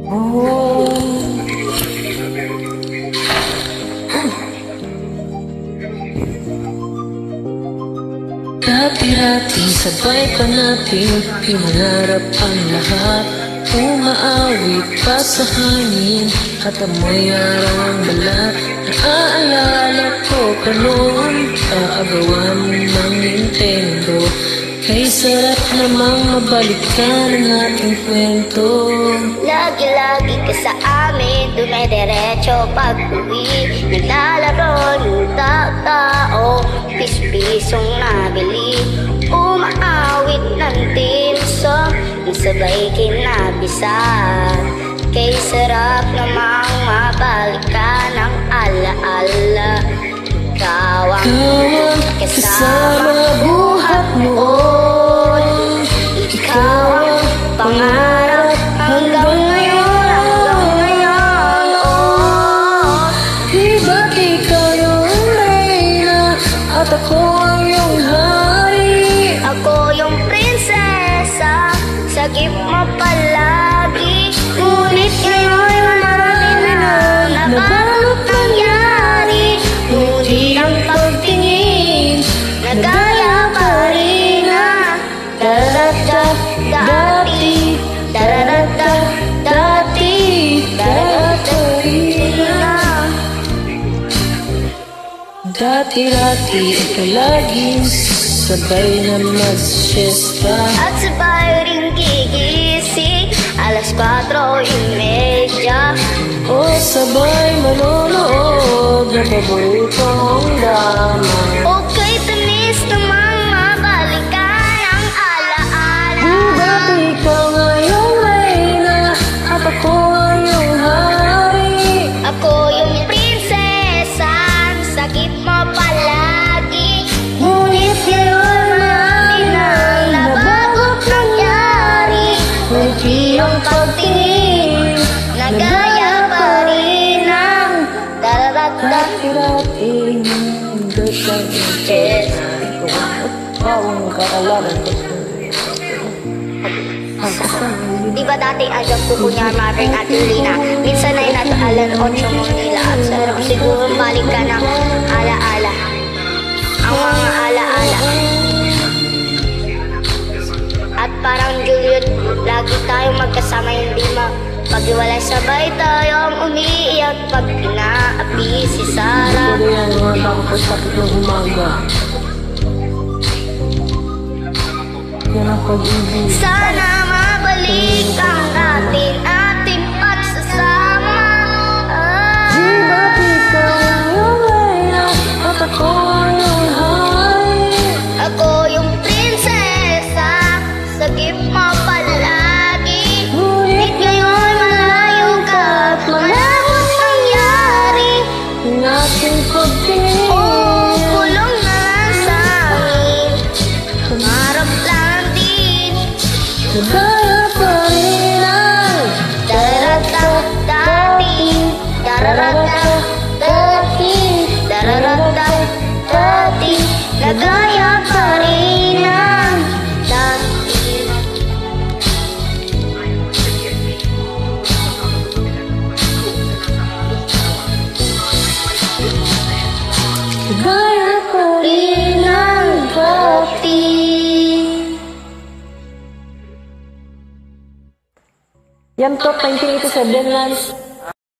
Oh, dati-dati sabay pa natin pinangarap ang lahat. Umaawit pa sa hangin at amoy araw ang balat. Naaalala ko pa noon, aagawan ng Nintendo. Kay sarap namang mabalikan ang ating kwento. Lagi-lagi ka sa amin, dumediretso pag-uwi. Naglalaro ng tao, pis-pisong nabili. Umaawit ng tinso, sabay kinabisan. Kay sarap namang mabalikan ang ala-ala. Ikaw ang kasama buhat noon. Ikaw ang pangarap hanggang ngayon, oh. Di ba't ikaw yung reyna at ako ang iyong hari? Ako yung prinsesa, sagip mo palagi. Ngunit ngayon marami na nabalot nangyari. Ngunit ang pagtingin, nagaya pa rin na dararata, dati, dararata, dati, dararata na. Dati-dati ikaw laging sabay na mag-siesta. At sabay rin gigising, 4:30. O sabay manonood ng paboritong drama. Okay, tamis namang mabalikan ang ala-ala. Di ba't ikaw ngayong reyna at ako ang iyong hari? Ako yung prinsesa, sakit mo palagi. Ngunit ngayon marami na nabagot nangyari. Ngunit ang pagtingin, nagaya pa rin ang dararata. Dati-dati nagdasal Yes. bawang kakalaman ko. Di ba dati agad kukunyar Marvin at Lina? Minsan ay nataalan 8 mo nila. At sarap siguro balik ka ng ala-ala. Ang mga ala-ala. At parang Juliet, lagi tayong magkasama, hindi pag-iwalay, sabay tayong umiiyak pag inaapi si Sarah. Pero yan mga tapos tapos ng umaga. Yan ang pag-ibig. Sana mabalik ang ating pagsasama. Di ba't ikaw yung reyna at ako ang iyong hari? Ako yung prinsesa, sagip mo palagi. Ngunit ngayon malayo ka at malahot nangyari. Ang ating pagtingin. Oh, kulong na lang sa amin. Tumarap lang din. Nagaya pa rin ang Dararata, dati, dararata, dati, dararata, dati, nagaya pa rin ang dati. nagaya pa rin ang Dati. Yan top 1987 Lance.